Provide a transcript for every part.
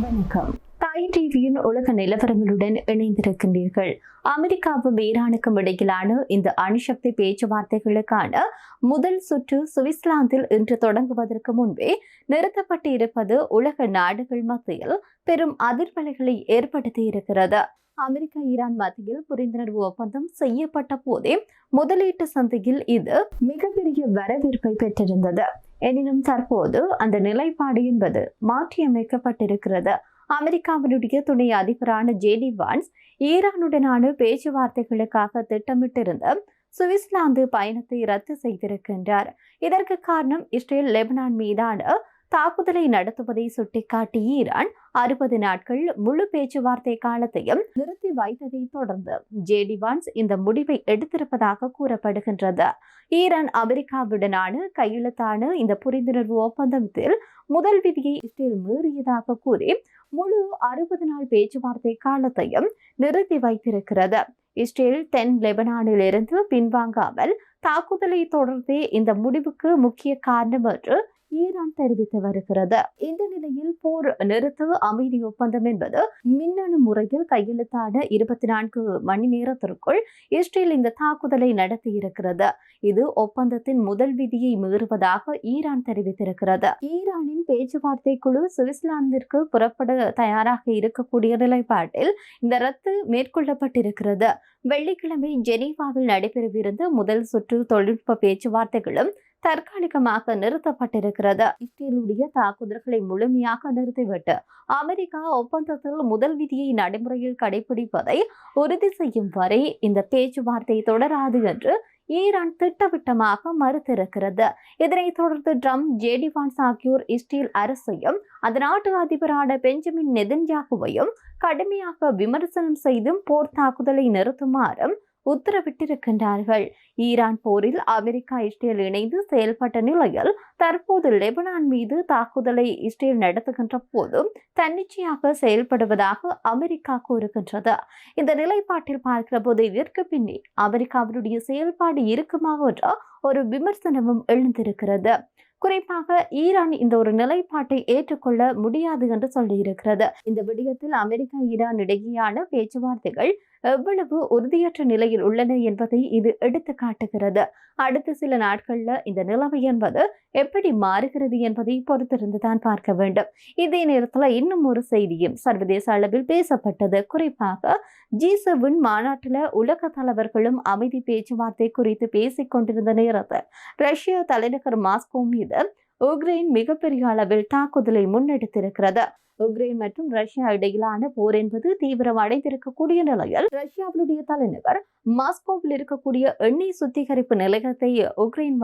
வணக்கம். தாய் டிவியின் உலக நிலவரங்களுடன் இணைந்திருக்கின்றீர்கள். அமெரிக்காவும் ஈரானுக்கும் இடையிலான இந்த அணுசக்தி பேச்சுவார்த்தைகளுக்கான முதல் சுற்று சுவிட்சர்லாந்தில் இன்று தொடங்குவதற்கு முன்பே நிறுத்தப்பட்டு இருப்பது உலக நாடுகள் மத்தியில் பெரும் அதிர்வலைகளை ஏற்படுத்தியிருக்கிறது. அமெரிக்கா ஈரான் மத்தியில் புரிந்துணர்வு ஒப்பந்தம் செய்யப்பட்ட போதே முதலீட்டு சந்தையில் இது மிகப்பெரிய வரவேற்பை பெற்றிருந்தது. எனினும் தற்போது அந்த நிலைப்பாடு என்பது மாற்றியமைக்கப்பட்டிருக்கிறது. அமெரிக்காவினுடைய துணை அதிபரான ஜேடி வான்ஸ் ஈரானுடனான பேச்சுவார்த்தைகளுக்காக திட்டமிட்டிருந்த சுவிட்சர்லாந்து பயணத்தை ரத்து செய்திருக்கின்றார். இதற்கு காரணம் இஸ்ரேல் லெபனான் மீதான தாக்குதலை நடத்துவதை சுட்டிக்காட்டி ஈரான் 60 நாட்கள் முழு பேச்சுவார்த்தை காலத்தையும் நிறுத்தி வைத்ததை தொடர்ந்து ஜேடி வான்ஸ் இந்த முடிவை எடுத்திருப்பதாக கூறப்படுகின்றது. ஈரான் அமெரிக்காவுடனான கையெழுத்தான இந்த புரிந்துணர்வு ஒப்பந்தத்தில் முதல் விதியை இஸ்ரேல் மீறியதாக கூறி முழு 60 நாள் பேச்சுவார்த்தை காலத்தையும் நிறுத்தி வைத்திருக்கிறது. இஸ்ரேல் தென் லெபனானில் இருந்து பின்வாங்காமல் தாக்குதலை தொடர்ந்தே இந்த முடிவுக்கு முக்கிய காரணம் என்று ஈரான் தெரிவித்து வருகிறது. இந்த நிலையில் போர் நிறுத்த அமைதி ஒப்பந்தம் என்பது மின்னணு முறையில் கையெழுத்தான 24 மணி நேரத்திற்குள் இஸ்ரேல் இந்த தாக்குதலை நடத்தியிருக்கிறது. இது ஒப்பந்தத்தின் முதல் விதியை மீறுவதாக ஈரான் தெரிவித்திருக்கிறது. ஈரானின் பேச்சுவார்த்தை குழு சுவிட்சர்லாந்திற்கு புறப்பட தயாராக இருக்கக்கூடிய நிலைப்பாட்டில் இந்த ரத்து மேற்கொள்ளப்பட்டிருக்கிறது. வெள்ளிக்கிழமை ஜெனீவாவில் நடைபெறவிருந்த முதல் சுற்று தொழில்நுட்ப பேச்சுவார்த்தைகளும் தற்காலிகமாக நிறுத்தப்பட்டிருக்கிறது. இஸ்ரேலுடைய தாக்குதல்களை முழுமையாக நிறுத்திவிட்டு அமெரிக்கா ஒப்பந்தத்தில் முதல் விதியை நடைமுறையில் கடைபிடிப்பதை உறுதி செய்யும் வரை இந்த பேச்சுவார்த்தை தொடராது என்று ஈரான் திட்டவட்டமாக மறுத்திருக்கிறது. இதனைத் தொடர்ந்து ட்ரம்ப், ஜேடி வான்ஸ் ஆகியோர் இஸ்ரேல் அரசையும் அந்த நாட்டு அதிபரான பெஞ்சமின் நெதன்யாகுவையும் கடுமையாக விமர்சனம் செய்தும் போர் தாக்குதலை நிறுத்துமாறும் உத்தரவிட்டிருக்கின்றார்கள். ஈரான் போரில் அமெரிக்கா இஸ்ரேல் இணைந்து செயல்பட்ட நிலையில் தற்போது லெபனான் மீது தாக்குதலை இஸ்ரேல் நடத்துகின்ற போதும் தன்னிச்சையாக செயல்படுவதாக அமெரிக்கா கூறுகின்றது. இந்த நிலைப்பாட்டில் பார்க்கிற போது இதற்கு பின்னே அமெரிக்காவினுடைய செயல்பாடு இருக்குமா என்ற ஒரு விமர்சனமும் எழுந்திருக்கிறது. குறிப்பாக ஈரான் இந்த ஒரு நிலைப்பாட்டை ஏற்றுக்கொள்ள முடியாது என்று சொல்லியிருக்கிறது. இந்த விடயத்தில் அமெரிக்கா ஈரான் இடையேயான பேச்சுவார்த்தைகள் எவ்வளவு உறுதியற்ற நிலையில் உள்ளன என்பதை இது எடுத்து காட்டுகிறது. அடுத்த சில நாட்கள்ல இந்த நிலைமை என்பது எப்படி மாறுகிறது என்பதை பொறுத்திருந்துதான் பார்க்க வேண்டும். இதே நேரத்துல இன்னும் ஒரு செய்தியும் சர்வதேச அளவில் பேசப்பட்டது. குறிப்பாக G7 மாநாட்டில் உலக தலைவர்களும் அமைதி பேச்சுவார்த்தை குறித்து பேசிக் கொண்டிருந்த நேரத்தில் ரஷ்யா தலைநகர் மாஸ்கோ மீது உக்ரைன் மிகப்பெரிய அளவில் தாக்குதலை முன்னெடுத்திருக்கிறது. உக்ரைன் மற்றும் ரஷ்யா இடையிலான போர் என்பது தீவிரம் அடைந்திருக்கக்கூடிய நிலையில் ரஷ்யாவினுடைய தலைநகர் மாஸ்கோவில் இருக்கக்கூடிய எண்ணெய் சுத்திகரிப்பு நிலையத்தை உக்ரைன்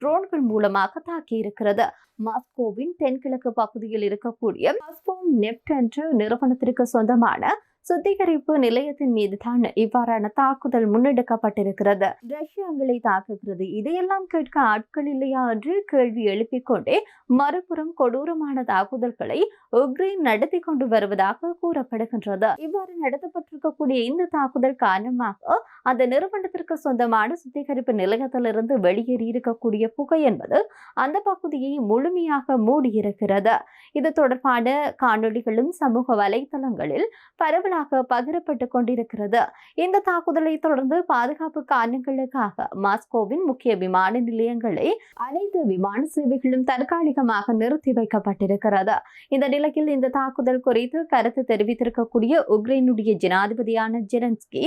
ட்ரோன்கள் மூலமாக தாக்கி இருக்கிறது. மாஸ்கோவின் தென்கிழக்கு பகுதியில் இருக்கக்கூடிய காஸ்போம் நெஃப்ட் என்ற நிறுவனத்திற்கு சொந்தமான சுத்திகரிப்பு நிலையத்தின் மீது தான் இவ்வாறான தாக்குதல் முன்னெடுக்கப்பட்டிருக்கிறது. ரஷ்யாங்களை தாக்குகிறது, இதையெல்லாம் கேட்க ஆட்கள் இல்லையா என்று கேள்வி எழுப்பிக் கொண்டே மறுபுறம் கொடூரமான தாக்குதல்களை உக்ரைன் நடத்தி கொண்டு வருவதாக கூறப்படுகின்றது. இவ்வாறு நடத்தப்பட்டிருக்கக்கூடிய இந்த தாக்குதல் காரணமாக அந்த நிறுவனத்திற்கு சொந்தமான சுத்திகரிப்பு நிலையத்திலிருந்து வெளியேறி இருக்கக்கூடிய புகை என்பது அந்த பகுதியை முழுமையாக மூடியிருக்கிறது. இது தொடர்பான காணொளிகளும் சமூக வலைதளங்களில் பரவலாக பகிரப்பட்டு கொண்டிருக்கிறது. இந்த தாக்குதலை தொடர்ந்து பாதுகாப்பு காரணங்களுக்காக மாஸ்கோவின் முக்கிய விமான நிலையங்களை அனைத்து விமான சேவைகளும் தற்காலிகமாக நிறுத்தி வைக்கப்பட்டிருக்கிறது. இந்த நிலையில் இந்த தாக்குதல் குறித்து கருத்து தெரிவித்திருக்கக்கூடிய உக்ரைனுடைய ஜனாதிபதியான ஜெலன்ஸ்கி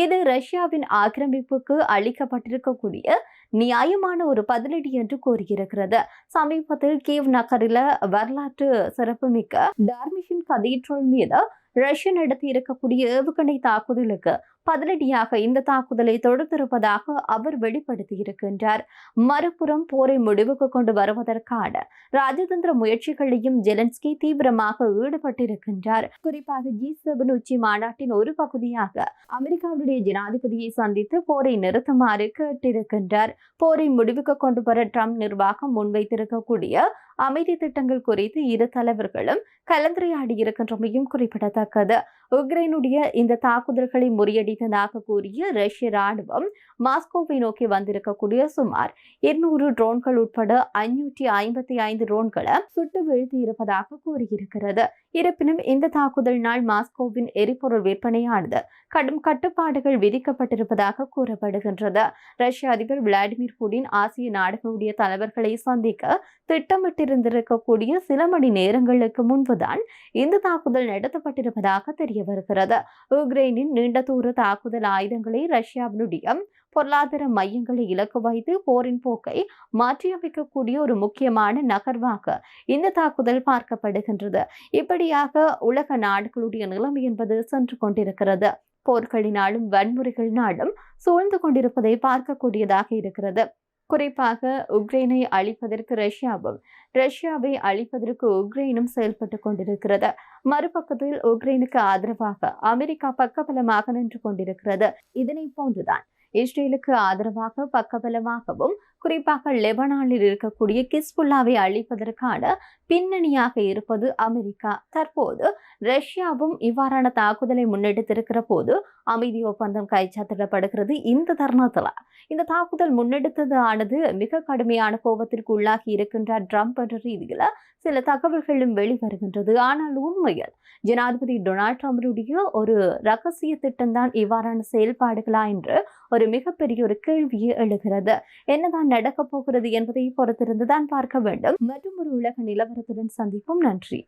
இது ரஷ்யாவின் ஆக்கிரமிப்புக்கு அளிக்கப்பட்டிருக்கக்கூடிய நியாயமான ஒரு பதிலடி என்று கூறியிருக்கிறது. சமீபத்தில் கீவ் நகரில் வரலாற்று சிறப்புமிக்க டார்மிஷன் கதீட்ரல் மீது ரஷ்யா நடத்தி இருக்கக்கூடிய ஏவுகணை தாக்குதலுக்கு பதிலடியாக இந்த தாக்குதலை தொடர்ந்திருப்பதாக அவர் வெளிப்படுத்தியிருக்கின்றார். மறுபுறம் போரை முடிவுக்கு கொண்டு வருவதற்கான ராஜதந்திர முயற்சிகளையும் ஜெலன்ஸ்கி தீவிரமாக ஈடுபட்டிருக்கின்றார். குறிப்பாக G7 உச்சி மாநாட்டின் ஒரு பகுதியாக அமெரிக்காவுடைய ஜனாதிபதியை சந்தித்து போரை நிறுத்துமாறு கேட்டிருக்கின்றார். போரை முடிவுக்கு கொண்டு வர ட்ரம்ப் நிர்வாகம் முன்வைத்திருக்கக்கூடிய அமைதி திட்டங்கள் குறித்து இரு தலைவர்களும் கலந்துரையாடி இருக்கின்றமையும் குறிப்பிடத்தக்கது. உக்ரைனுடைய இந்த தாக்குதல்களை முறியடி வெடித்ததாக கூறிய ரஷ்ய ராணுவம் மாஸ்கோவை நோக்கி வந்திருக்கக்கூடிய சுமார் 200 ட்ரோன்கள் உட்பட 555 ட்ரோன்களை சுட்டு வீழ்த்தி இருப்பதாக கூறியிருக்கிறது. இருப்பினும் இந்த தாக்குதலினால் மாஸ்கோவின் எரிபொருள் விற்பனையானது கடும் கட்டுப்பாடுகள் விதிக்கப்பட்டிருப்பதாக கூறப்படுகின்றது. ரஷ்ய அதிபர் விளாடிமிர் புடின் ஆசிய நாடுகளுடைய தலைவர்களை சந்திக்க திட்டமிட்டிருந்திருக்கக்கூடிய சில மணி நேரங்களுக்கு முன்புதான் இந்த தாக்குதல் நடத்தப்பட்டிருப்பதாக தெரிய வருகிறது. உக்ரைனின் நீண்ட தூர தாக்குதல் ஆயுதங்களை ரஷ்யாவினுடைய பொருளாதார மையங்களை இலக்கு வைத்து போரின் போக்கை மாற்றியமைக்கக்கூடிய ஒரு முக்கியமான நகர்வாக இந்த தாக்குதல் பார்க்கப்படுகின்றது. இப்படியாக உலக நாடுகளுடைய நிலைமை என்பது சென்று கொண்டிருக்கிறது. போர்களினாலும் வன்முறைகளினாலும் சூழ்ந்து கொண்டிருப்பதை பார்க்கக்கூடியதாக இருக்கிறது. குறிப்பாக உக்ரைனை அழிப்பதற்கு ரஷ்யாவும், ரஷ்யாவை அழிப்பதற்கு உக்ரைனும் செயல்பட்டு கொண்டிருக்கிறது. மறுபக்கத்தில் உக்ரைனுக்கு ஆதரவாக அமெரிக்கா பக்கபலமாக நின்று கொண்டிருக்கிறது. இதனை போன்றுதான் இஸ்ரேலுக்கு ஆதரவாக பக்கபலமாகவும், குறிப்பாக லெபனானில் இருக்கக்கூடிய கிஸ்புல்லாவை அழிப்பதற்கான பின்னணியாக இருப்பது அமெரிக்கா. தற்போது ரஷ்யாவும் இவ்வாறான தாக்குதலை முன்னெடுத்திருக்கிற போது அமைதி ஒப்பந்தம் கைச்சாத்திடப்படுகிறது. இந்த தருணத்தில் இந்த தாக்குதல் முன்னெடுத்தது ஆனது மிக கடுமையான கோபத்திற்கு உள்ளாகி இருக்கின்றார் ட்ரம்ப் என்ற ரீதியில் சில தகவல்களும் வெளிவருகின்றது. ஆனால் உண்மையில் ஜனாதிபதி டொனால்ட் ட்ரம்புடைய ஒரு ரகசிய திட்டம்தான் இவ்வாறான செயல்பாடுகளா என்று ஒரு மிகப்பெரிய ஒரு கேள்வியை எழுகிறது. என்னதான் நடக்கப் போகிறது என்பதை பொறுத்திருந்துதான் பார்க்க வேண்டும். மற்றும் ஒரு உலக நிலவரத்துடன் சந்திப்போம். நன்றி.